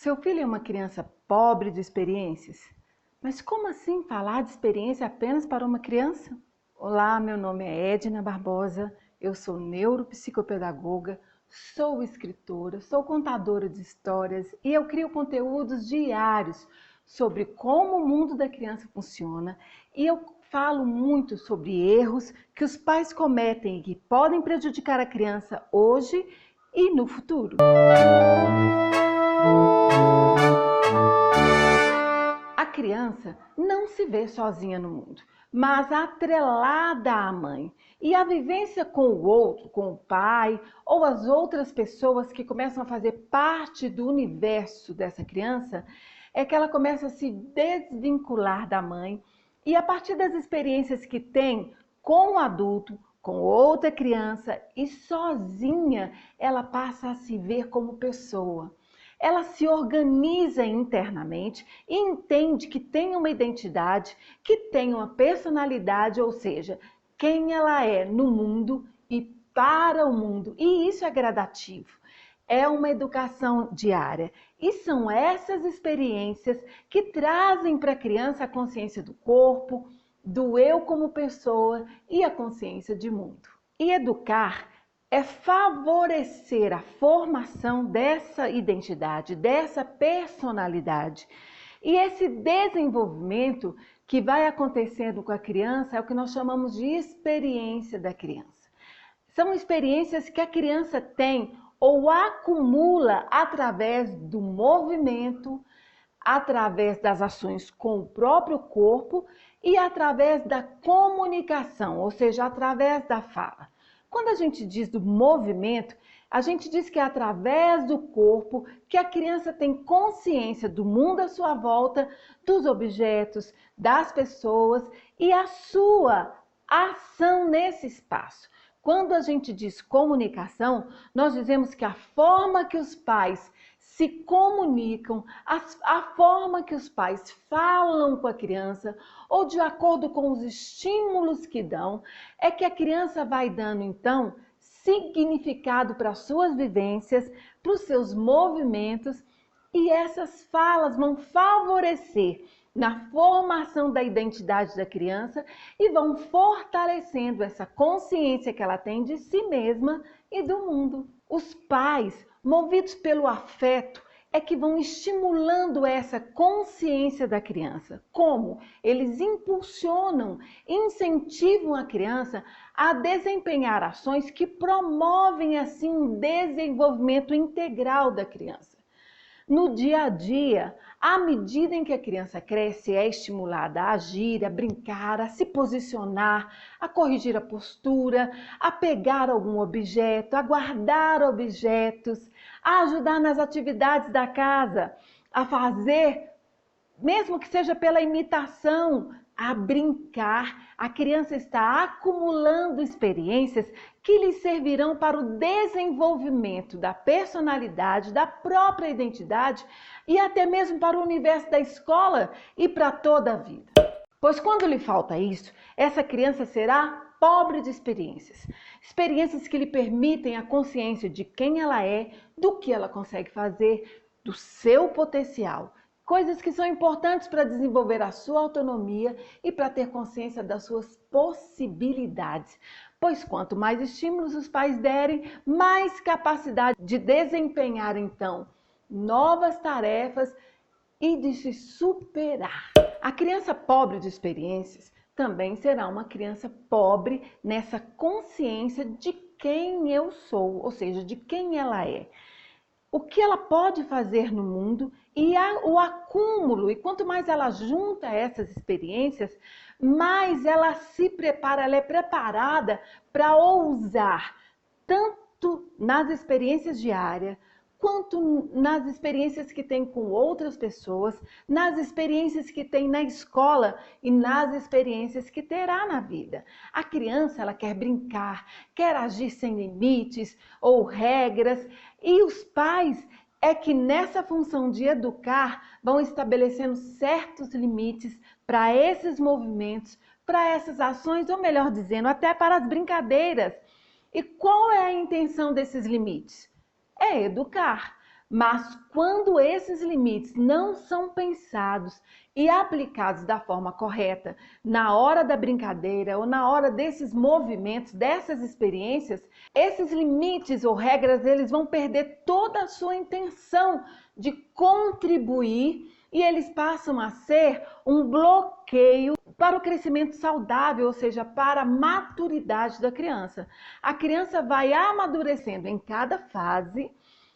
Seu filho é uma criança pobre de experiências? Mas como assim falar de experiência apenas para uma criança? Olá, meu nome é Edna Barbosa, eu sou neuropsicopedagoga, sou escritora, sou contadora de histórias e eu crio conteúdos diários sobre como o mundo da criança funciona e eu falo muito sobre erros que os pais cometem e que podem prejudicar a criança hoje e no futuro. A criança não se vê sozinha no mundo, mas atrelada à mãe. E a vivência com o outro, com o pai ou as outras pessoas que começam a fazer parte do universo dessa criança, é que ela começa a se desvincular da mãe e a partir das experiências que tem com o adulto, com outra criança e sozinha, ela passa a se ver como pessoa. Ela se organiza internamente e entende que tem uma identidade, que tem uma personalidade, ou seja, quem ela é no mundo e para o mundo. E isso é gradativo. É uma educação diária. E são essas experiências que trazem para a criança a consciência do corpo, do eu como pessoa e a consciência de mundo. E educar é favorecer a formação dessa identidade, dessa personalidade. E esse desenvolvimento que vai acontecendo com a criança é o que nós chamamos de experiência da criança. São experiências que a criança tem ou acumula através do movimento, através das ações com o próprio corpo e através da comunicação, ou seja, através da fala. Quando a gente diz do movimento, a gente diz que é através do corpo que a criança tem consciência do mundo à sua volta, dos objetos, das pessoas e a sua ação nesse espaço. Quando a gente diz comunicação, nós dizemos que a forma que os pais se comunicam, a forma que os pais falam com a criança ou de acordo com os estímulos que dão, é que a criança vai dando então significado para as suas vivências, para os seus movimentos e essas falas vão favorecer na formação da identidade da criança e vão fortalecendo essa consciência que ela tem de si mesma e do mundo. Os pais, movidos pelo afeto, é que vão estimulando essa consciência da criança. Como? Eles impulsionam, incentivam a criança a desempenhar ações que promovem assim um desenvolvimento integral da criança. No dia a dia, à medida em que a criança cresce, é estimulada a agir, a brincar, a se posicionar, a corrigir a postura, a pegar algum objeto, a guardar objetos, a ajudar nas atividades da casa, a fazer, mesmo que seja pela imitação, a brincar. A criança está acumulando experiências que lhe servirão para o desenvolvimento da personalidade, da própria identidade e até mesmo para o universo da escola e para toda a vida. Pois quando lhe falta isso, essa criança será pobre de experiências. Experiências que lhe permitem a consciência de quem ela é, do que ela consegue fazer, do seu potencial. Coisas que são importantes para desenvolver a sua autonomia e para ter consciência das suas possibilidades. Pois quanto mais estímulos os pais derem, mais capacidade de desempenhar então novas tarefas e de se superar. A criança pobre de experiências também será uma criança pobre nessa consciência de quem eu sou, ou seja, de quem ela é. O que ela pode fazer no mundo e o acúmulo. E quanto mais ela junta essas experiências, mais ela se prepara, ela é preparada para ousar, tanto nas experiências diárias, quanto nas experiências que tem com outras pessoas, nas experiências que tem na escola e nas experiências que terá na vida. A criança, ela quer brincar, quer agir sem limites ou regras, e os pais é que nessa função de educar vão estabelecendo certos limites para esses movimentos, para essas ações, ou melhor dizendo, até para as brincadeiras. E qual é a intenção desses limites? É educar. Mas quando esses limites não são pensados e aplicados da forma correta, na hora da brincadeira ou na hora desses movimentos, dessas experiências, esses limites ou regras, eles vão perder toda a sua intenção de contribuir e eles passam a ser um bloqueio para o crescimento saudável, ou seja, para a maturidade da criança. A criança vai amadurecendo em cada fase,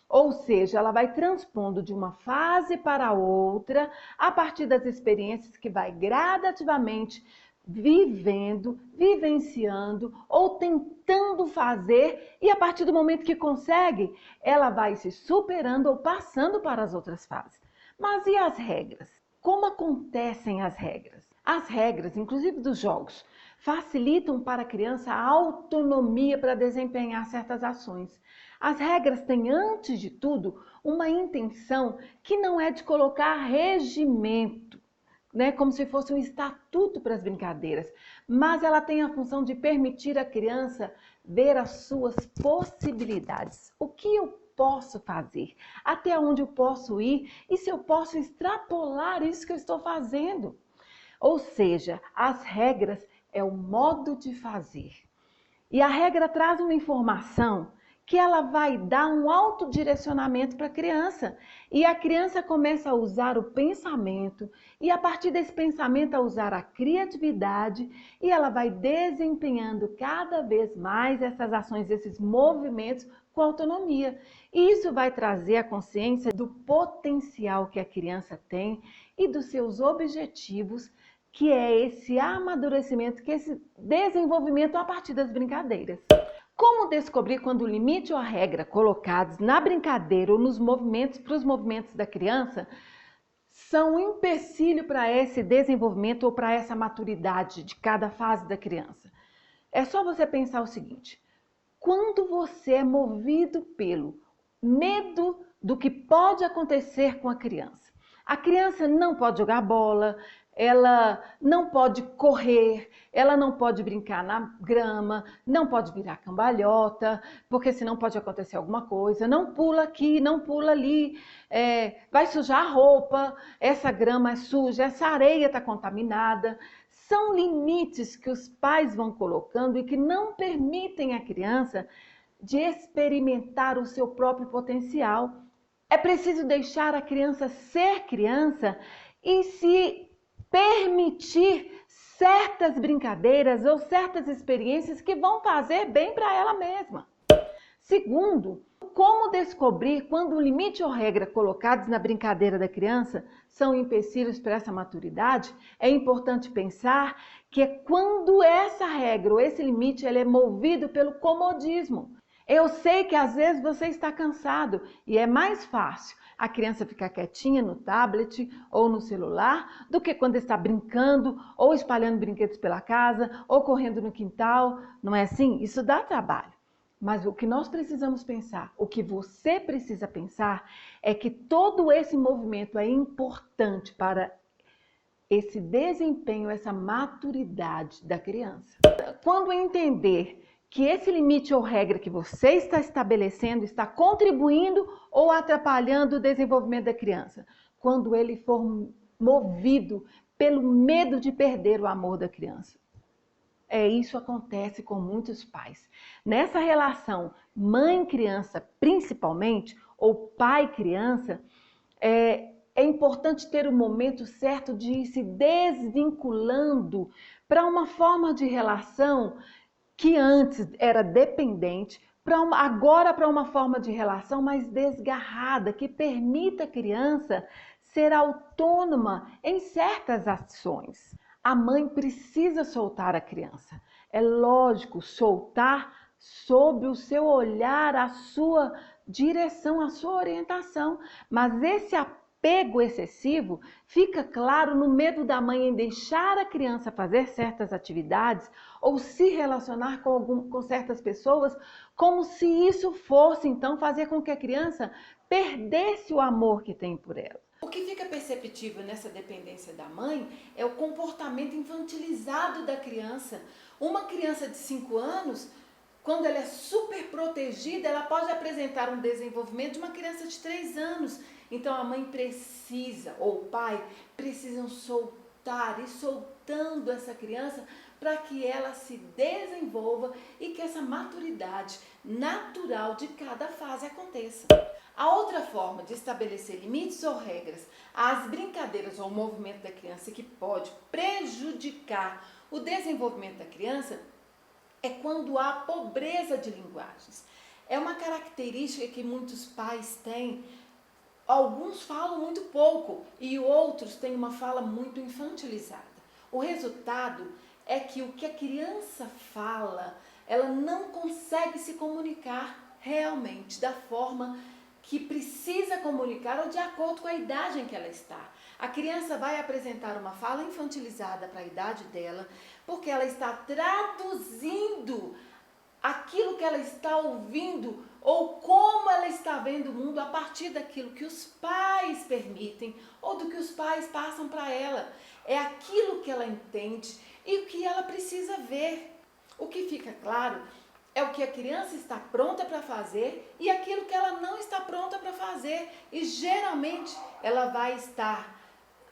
ou seja, ela vai transpondo de uma fase para outra a partir das experiências que vai gradativamente vivendo, vivenciando ou tentando fazer, e a partir do momento que consegue, ela vai se superando ou passando para as outras fases. Mas e as regras? Como acontecem as regras? As regras, inclusive dos jogos, facilitam para a criança a autonomia para desempenhar certas ações. As regras têm, antes de tudo, uma intenção que não é de colocar regimento, né, como se fosse um estatuto para as brincadeiras, mas ela tem a função de permitir à criança ver as suas possibilidades. O que eu posso fazer? Até onde eu posso ir? E se eu posso extrapolar isso que eu estou fazendo? Ou seja, as regras é o modo de fazer. E a regra traz uma informação que ela vai dar um autodirecionamento para a criança. E a criança começa a usar o pensamento e a partir desse pensamento a usar a criatividade e ela vai desempenhando cada vez mais essas ações, esses movimentos com autonomia. E isso vai trazer a consciência do potencial que a criança tem e dos seus objetivos, que é esse amadurecimento, que é esse desenvolvimento a partir das brincadeiras. Como descobrir quando o limite ou a regra colocados na brincadeira ou nos movimentos, para os movimentos da criança, são um empecilho para esse desenvolvimento ou para essa maturidade de cada fase da criança? É só você pensar o seguinte: quando você é movido pelo medo do que pode acontecer com a criança não pode jogar bola, ela não pode correr, ela não pode brincar na grama, não pode virar cambalhota, porque senão pode acontecer alguma coisa, não pula aqui, não pula ali, vai sujar a roupa, essa grama é suja, essa areia está contaminada. São limites que os pais vão colocando e que não permitem à criança de experimentar o seu próprio potencial. É preciso deixar a criança ser criança e se permitir certas brincadeiras ou certas experiências que vão fazer bem para ela mesma. Segundo, como descobrir quando o limite ou regra colocados na brincadeira da criança são empecilhos para essa maturidade? É importante pensar que é quando essa regra ou esse limite ele é movido pelo comodismo. Eu sei que às vezes você está cansado e é mais fácil a criança ficar quietinha no tablet ou no celular do que quando está brincando ou espalhando brinquedos pela casa ou correndo no quintal. Não é assim? Isso dá trabalho. Mas o que nós precisamos pensar, o que você precisa pensar, é que todo esse movimento é importante para esse desempenho, essa maturidade da criança. Quando entender que esse limite ou regra que você está estabelecendo está contribuindo ou atrapalhando o desenvolvimento da criança, quando ele for movido pelo medo de perder o amor da criança. Isso acontece com muitos pais. Nessa relação mãe-criança, principalmente, ou pai-criança, é importante ter o momento certo de ir se desvinculando para uma forma de relação que antes era dependente, agora para uma forma de relação mais desgarrada, que permita a criança ser autônoma em certas ações. A mãe precisa soltar a criança. É lógico, soltar sob o seu olhar, a sua direção, a sua orientação. Mas esse apego excessivo fica claro no medo da mãe em deixar a criança fazer certas atividades ou se relacionar com certas pessoas, como se isso fosse então fazer com que a criança perdesse o amor que tem por ela. O que fica perceptível nessa dependência da mãe é o comportamento infantilizado da criança. Uma criança de 5 anos Quando ela é super protegida, ela pode apresentar um desenvolvimento de uma criança de 3 anos. Então a mãe precisa, ou o pai, precisam soltar e soltando essa criança para que ela se desenvolva e que essa maturidade natural de cada fase aconteça. A outra forma de estabelecer limites ou regras às brincadeiras ou ao movimento da criança que pode prejudicar o desenvolvimento da criança é quando há pobreza de linguagens. É uma característica que muitos pais têm. Alguns falam muito pouco e outros têm uma fala muito infantilizada. O resultado é que o que a criança fala, ela não consegue se comunicar realmente da forma que precisa comunicar ou de acordo com a idade em que ela está. A criança vai apresentar uma fala infantilizada para a idade dela, porque ela está traduzindo aquilo que ela está ouvindo ou como ela está vendo o mundo a partir daquilo que os pais permitem ou do que os pais passam para ela. É aquilo que ela entende e o que ela precisa ver. O que fica claro é o que a criança está pronta para fazer e aquilo que ela não está pronta para fazer. E geralmente ela vai estar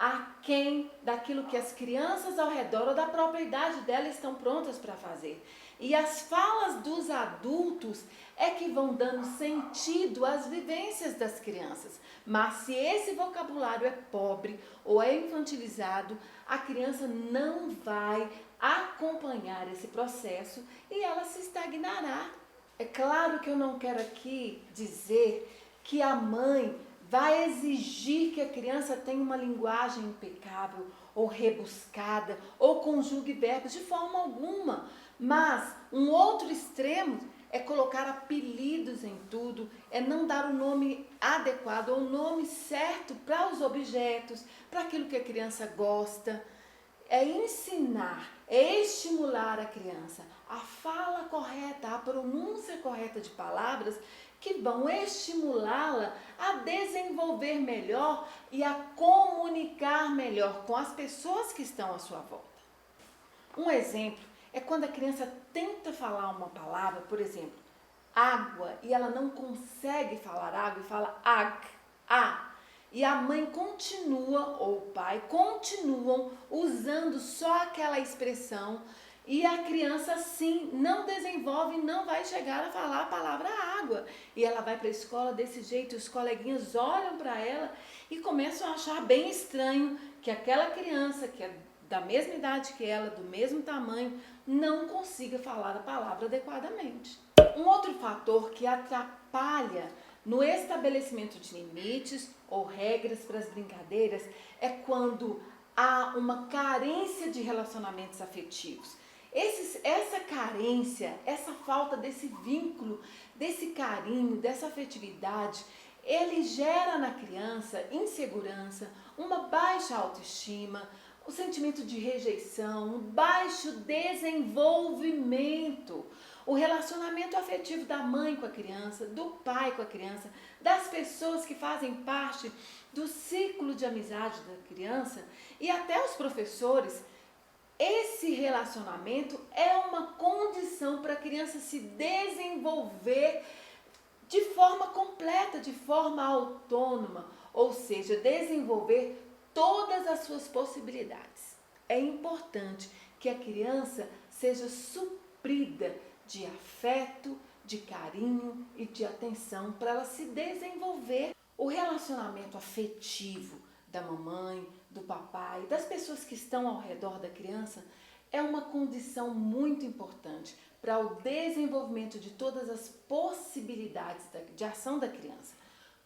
aquém daquilo que as crianças ao redor ou da própria idade dela estão prontas para fazer. E as falas dos adultos é que vão dando sentido às vivências das crianças. Mas se esse vocabulário é pobre ou é infantilizado, a criança não vai acompanhar esse processo e ela se estagnará. É claro que eu não quero aqui dizer que a mãe vai exigir que a criança tenha uma linguagem impecável ou rebuscada ou conjugue verbos de forma alguma. Mas um outro extremo é colocar apelidos em tudo, é não dar o nome adequado ou o nome certo para os objetos, para aquilo que a criança gosta. É ensinar, é estimular a criança a fala correta, a pronúncia correta de palavras que vão estimulá-la a desenvolver melhor e a comunicar melhor com as pessoas que estão à sua volta. Um exemplo é quando a criança tenta falar uma palavra, por exemplo, água, e ela não consegue falar água e fala ag, a. E a mãe continua, ou o pai, continuam usando só aquela expressão e a criança, sim, não desenvolve, não vai chegar a falar a palavra água. E ela vai para a escola desse jeito, os coleguinhas olham para ela e começam a achar bem estranho que aquela criança, que é da mesma idade que ela, do mesmo tamanho, não consiga falar a palavra adequadamente. Um outro fator que atrapalha no estabelecimento de limites ou regras para as brincadeiras é quando há uma carência de relacionamentos afetivos. Essa carência, essa falta desse vínculo, desse carinho, dessa afetividade, ele gera na criança insegurança, uma baixa autoestima, o sentimento de rejeição, um baixo desenvolvimento. O relacionamento afetivo da mãe com a criança, do pai com a criança, das pessoas que fazem parte do ciclo de amizade da criança e até os professores, esse relacionamento é uma condição para a criança se desenvolver de forma completa, de forma autônoma, ou seja, desenvolver todas as suas possibilidades. É importante que a criança seja suprida de afeto, de carinho e de atenção para ela se desenvolver. O relacionamento afetivo da mamãe, do papai, das pessoas que estão ao redor da criança é uma condição muito importante para o desenvolvimento de todas as possibilidades de ação da criança.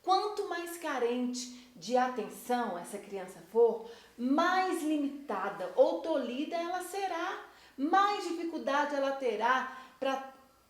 Quanto mais carente de atenção essa criança for, mais limitada ou tolhida ela será, mais dificuldade ela terá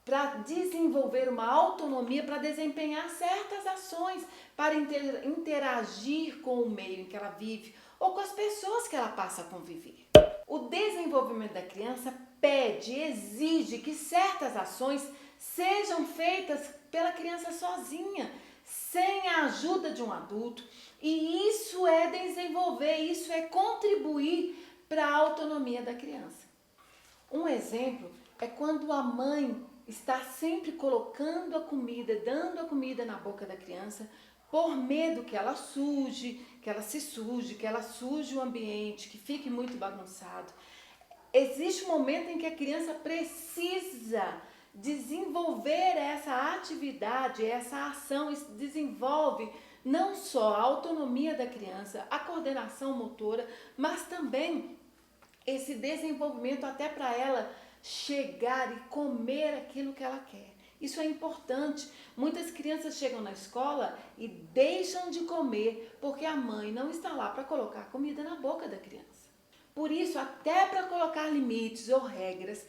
para desenvolver uma autonomia, para desempenhar certas ações, para interagir com o meio em que ela vive ou com as pessoas que ela passa a conviver. O desenvolvimento da criança pede, exige que certas ações sejam feitas pela criança sozinha, sem a ajuda de um adulto, e isso é desenvolver, isso é contribuir para a autonomia da criança. Um exemplo é quando a mãe está sempre colocando a comida, dando a comida na boca da criança, por medo que ela suje, que ela se suje, que ela suje o ambiente, que fique muito bagunçado. Existe um momento em que a criança precisa desenvolver essa atividade, essa ação, isso desenvolve não só a autonomia da criança, a coordenação motora, mas também esse desenvolvimento até para ela chegar e comer aquilo que ela quer. Isso é importante. Muitas crianças chegam na escola e deixam de comer porque a mãe não está lá para colocar comida na boca da criança. Por isso, até para colocar limites ou regras,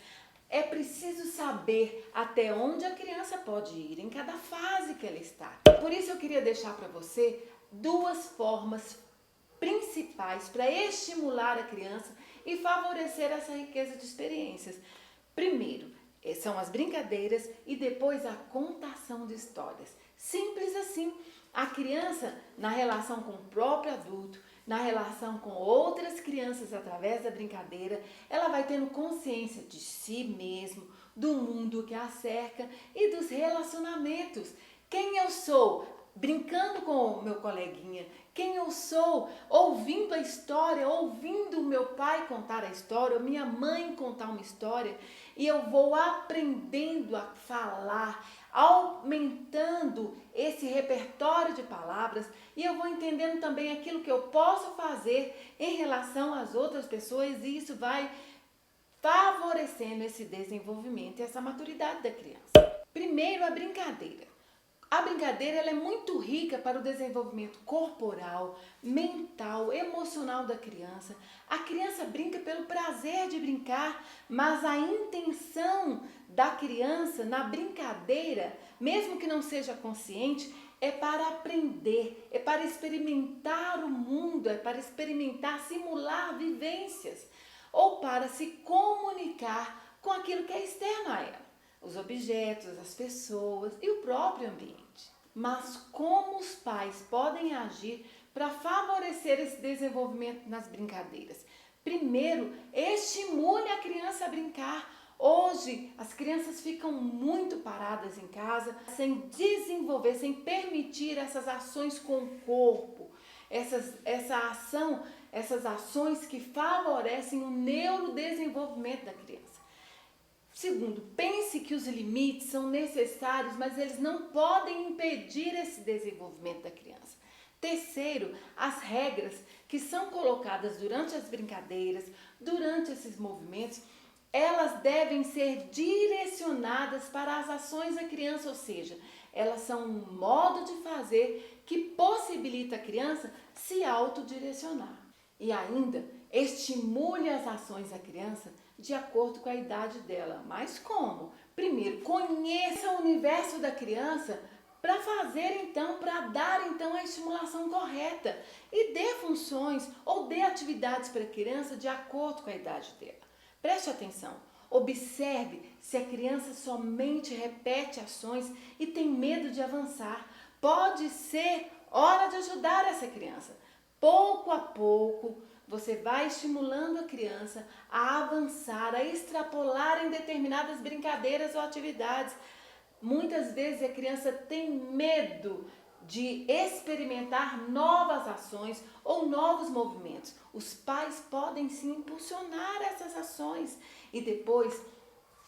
é preciso saber até onde a criança pode ir, em cada fase que ela está. Por isso eu queria deixar para você duas formas principais para estimular a criança e favorecer essa riqueza de experiências. Primeiro, são as brincadeiras e depois a contação de histórias. Simples assim. A criança, na relação com o próprio adulto, na relação com outras crianças através da brincadeira, ela vai tendo consciência de si mesmo, do mundo que a cerca e dos relacionamentos. Quem eu sou? Brincando com o meu coleguinha. Quem eu sou? Ouvindo a história, ouvindo o meu pai contar a história, ou minha mãe contar uma história, e eu vou aprendendo a falar, aumentando esse repertório de palavras, e eu vou entendendo também aquilo que eu posso fazer em relação às outras pessoas, e isso vai favorecendo esse desenvolvimento e essa maturidade da criança. Primeiro, a brincadeira. A brincadeira ela é muito rica para o desenvolvimento corporal, mental, emocional da criança. A criança brinca pelo prazer de brincar, mas a intenção da criança na brincadeira, mesmo que não seja consciente, é para aprender, é para experimentar o mundo, é para experimentar, simular vivências, ou para se comunicar com aquilo que é externo a ela. Os objetos, as pessoas e o próprio ambiente. Mas como os pais podem agir para favorecer esse desenvolvimento nas brincadeiras? Primeiro, estimule a criança a brincar. Hoje, as crianças ficam muito paradas em casa, sem desenvolver, sem permitir essas ações com o corpo, essas ações que favorecem o neurodesenvolvimento da criança. Segundo, pense que os limites são necessários, mas eles não podem impedir esse desenvolvimento da criança. Terceiro, as regras que são colocadas durante as brincadeiras, durante esses movimentos, elas devem ser direcionadas para as ações da criança, ou seja, elas são um modo de fazer que possibilita a criança se autodirecionar. E ainda, estimule as ações da criança de acordo com a idade dela. Mas como? Primeiro, conheça o universo da criança para dar então a estimulação correta e dê funções ou dê atividades para a criança de acordo com a idade dela. Preste atenção. Observe se a criança somente repete ações e tem medo de avançar. Pode ser hora de ajudar essa criança. Pouco a pouco, você vai estimulando a criança a avançar, a extrapolar em determinadas brincadeiras ou atividades. Muitas vezes a criança tem medo de experimentar novas ações ou novos movimentos. Os pais podem sim impulsionar essas ações. E depois,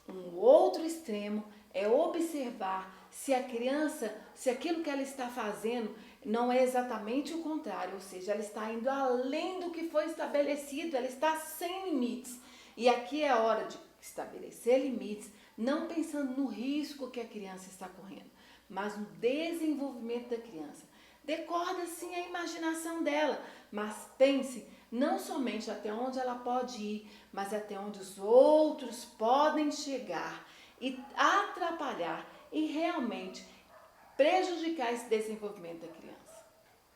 um outro extremo é observar se a criança, se aquilo que ela está fazendo não é exatamente o contrário, ou seja, ela está indo além do que foi estabelecido, ela está sem limites. E aqui é a hora de estabelecer limites, não pensando no risco que a criança está correndo, mas no desenvolvimento da criança. Decorda sim a imaginação dela, mas pense não somente até onde ela pode ir, mas até onde os outros podem chegar e atrapalhar e realmente prejudicar esse desenvolvimento da criança.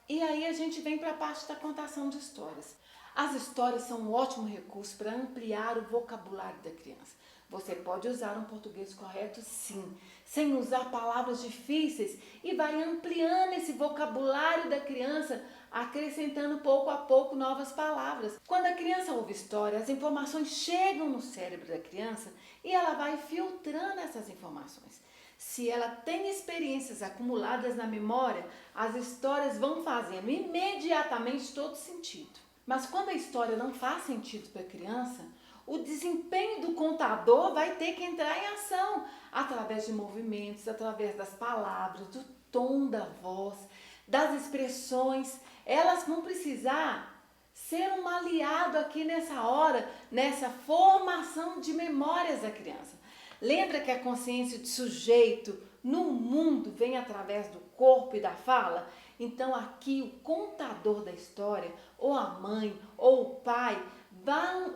E aí a gente vem para a parte da contação de histórias. As histórias são um ótimo recurso para ampliar o vocabulário da criança. Você pode usar um português correto, sim, sem usar palavras difíceis e vai ampliando esse vocabulário da criança acrescentando pouco a pouco novas palavras. Quando a criança ouve história, as informações chegam no cérebro da criança e ela vai filtrando essas informações. Se ela tem experiências acumuladas na memória, as histórias vão fazendo imediatamente todo sentido. Mas quando a história não faz sentido para a criança, o desempenho do contador vai ter que entrar em ação através de movimentos, através das palavras, do tom da voz, das expressões. Elas vão precisar ser um aliado aqui nessa hora, nessa formação de memórias da criança. Lembra que a consciência de sujeito no mundo vem através do corpo e da fala? Então aqui o contador da história, ou a mãe, ou o pai,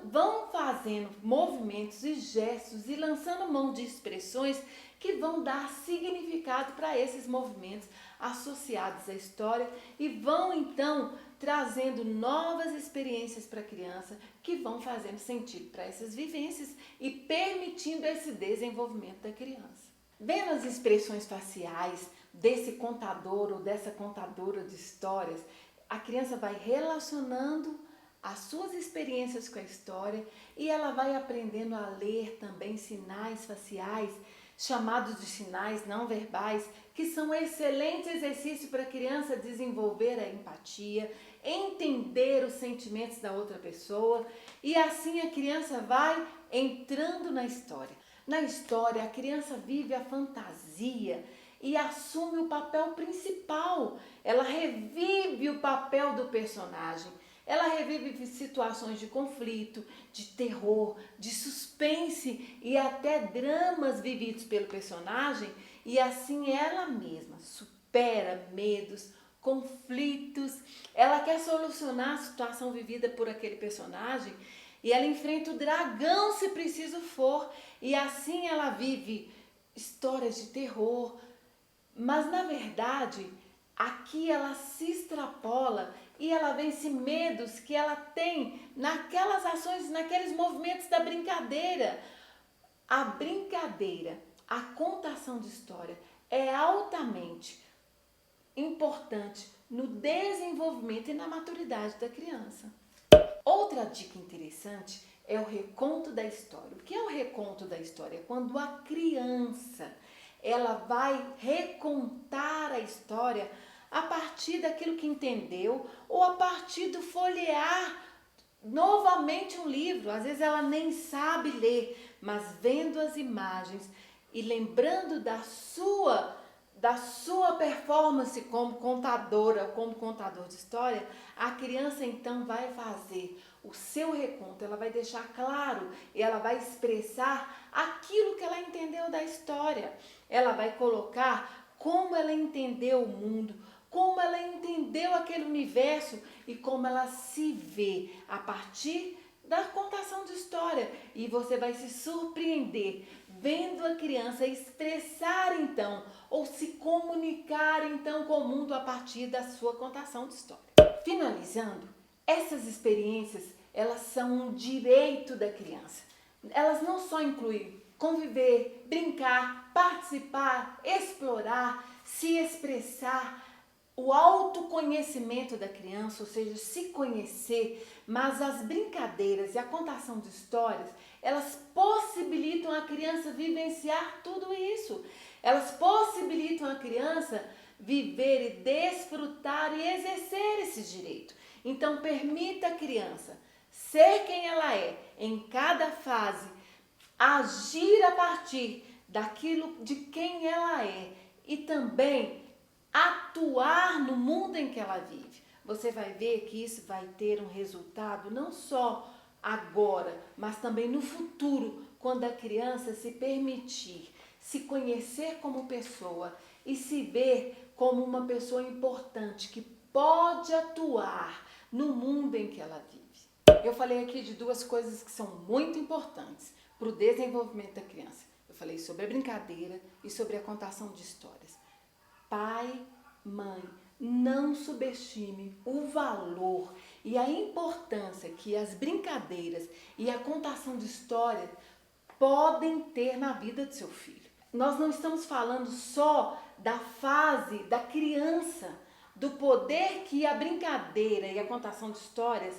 vão fazendo movimentos e gestos e lançando mão de expressões que vão dar significado para esses movimentos associados à história e vão então trazendo novas experiências para a criança que vão fazendo sentido para essas vivências e permitindo esse desenvolvimento da criança. Vendo as expressões faciais desse contador ou dessa contadora de histórias, a criança vai relacionando as suas experiências com a história e ela vai aprendendo a ler também sinais faciais, chamados de sinais não verbais, que são um excelente exercício para a criança desenvolver a empatia, entender os sentimentos da outra pessoa e assim a criança vai entrando na história. Na história, a criança vive a fantasia e assume o papel principal. Ela revive o papel do personagem. Ela revive situações de conflito, de terror, de suspense e até dramas vividos pelo personagem e assim ela mesma supera medos, conflitos. Ela quer solucionar a situação vivida por aquele personagem e ela enfrenta o dragão se preciso for e assim ela vive histórias de terror, mas na verdade aqui ela se extrapola e ela vence medos que ela tem naquelas ações, naqueles movimentos da brincadeira. A brincadeira, a contação de história é altamente importante no desenvolvimento e na maturidade da criança. Outra dica interessante é o reconto da história. O que é o reconto da história? É quando a criança ela vai recontar a história a partir daquilo que entendeu ou a partir do folhear novamente um livro. Às vezes ela nem sabe ler, mas vendo as imagens e lembrando da sua performance como contadora, como contador de história, a criança então vai fazer o seu reconto, ela vai deixar claro e ela vai expressar aquilo que ela entendeu da história. Ela vai colocar como ela entendeu o mundo, como ela entendeu aquele universo e como ela se vê a partir da contação de história. E você vai se surpreender vendo a criança expressar então, ou se comunicar então com o mundo a partir da sua contação de história. Finalizando, essas experiências, elas são um direito da criança. Elas não só incluem conviver, brincar, participar, explorar, se expressar, o autoconhecimento da criança, ou seja, se conhecer, mas as brincadeiras e a contação de histórias, elas possibilitam a criança vivenciar tudo isso. Elas possibilitam a criança viver e desfrutar e exercer esse direito. Então, permita a criança ser quem ela é em cada fase, agir a partir daquilo de quem ela é e também atuar no mundo em que ela vive. Você vai ver que isso vai ter um resultado não só agora, mas também no futuro, quando a criança se permitir se conhecer como pessoa e se ver como uma pessoa importante que pode atuar no mundo em que ela vive. Eu falei aqui de duas coisas que são muito importantes para o desenvolvimento da criança. Eu falei sobre a brincadeira e sobre a contação de histórias. Pai, mãe, não subestime o valor e a importância que as brincadeiras e a contação de histórias podem ter na vida de seu filho. Nós não estamos falando só da fase da criança, do poder que a brincadeira e a contação de histórias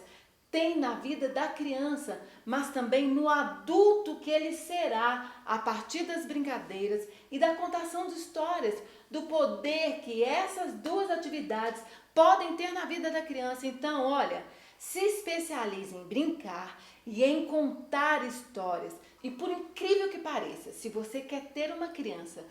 tem na vida da criança, mas também no adulto que ele será a partir das brincadeiras e da contação de histórias, do poder que essas duas atividades podem ter na vida da criança. Então, olha, se especialize em brincar e em contar histórias. E por incrível que pareça, se você quer ter uma criança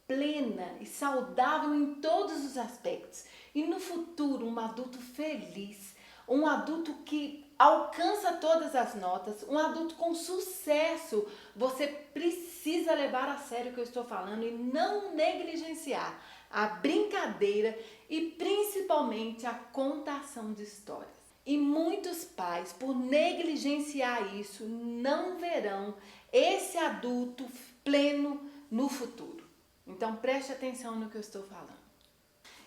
plena e saudável em todos os aspectos e no futuro um adulto feliz, um adulto que alcança todas as notas, um adulto com sucesso, você precisa levar a sério o que eu estou falando e não negligenciar a brincadeira e principalmente a contação de histórias. E muitos pais, por negligenciar isso, não verão esse adulto pleno no futuro. Então preste atenção no que eu estou falando.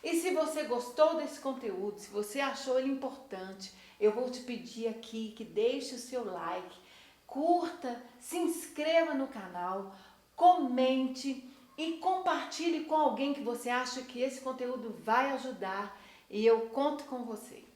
E se você gostou desse conteúdo, se você achou ele importante, eu vou te pedir aqui que deixe o seu like, curta, se inscreva no canal, comente e compartilhe com alguém que você acha que esse conteúdo vai ajudar. E eu conto com você.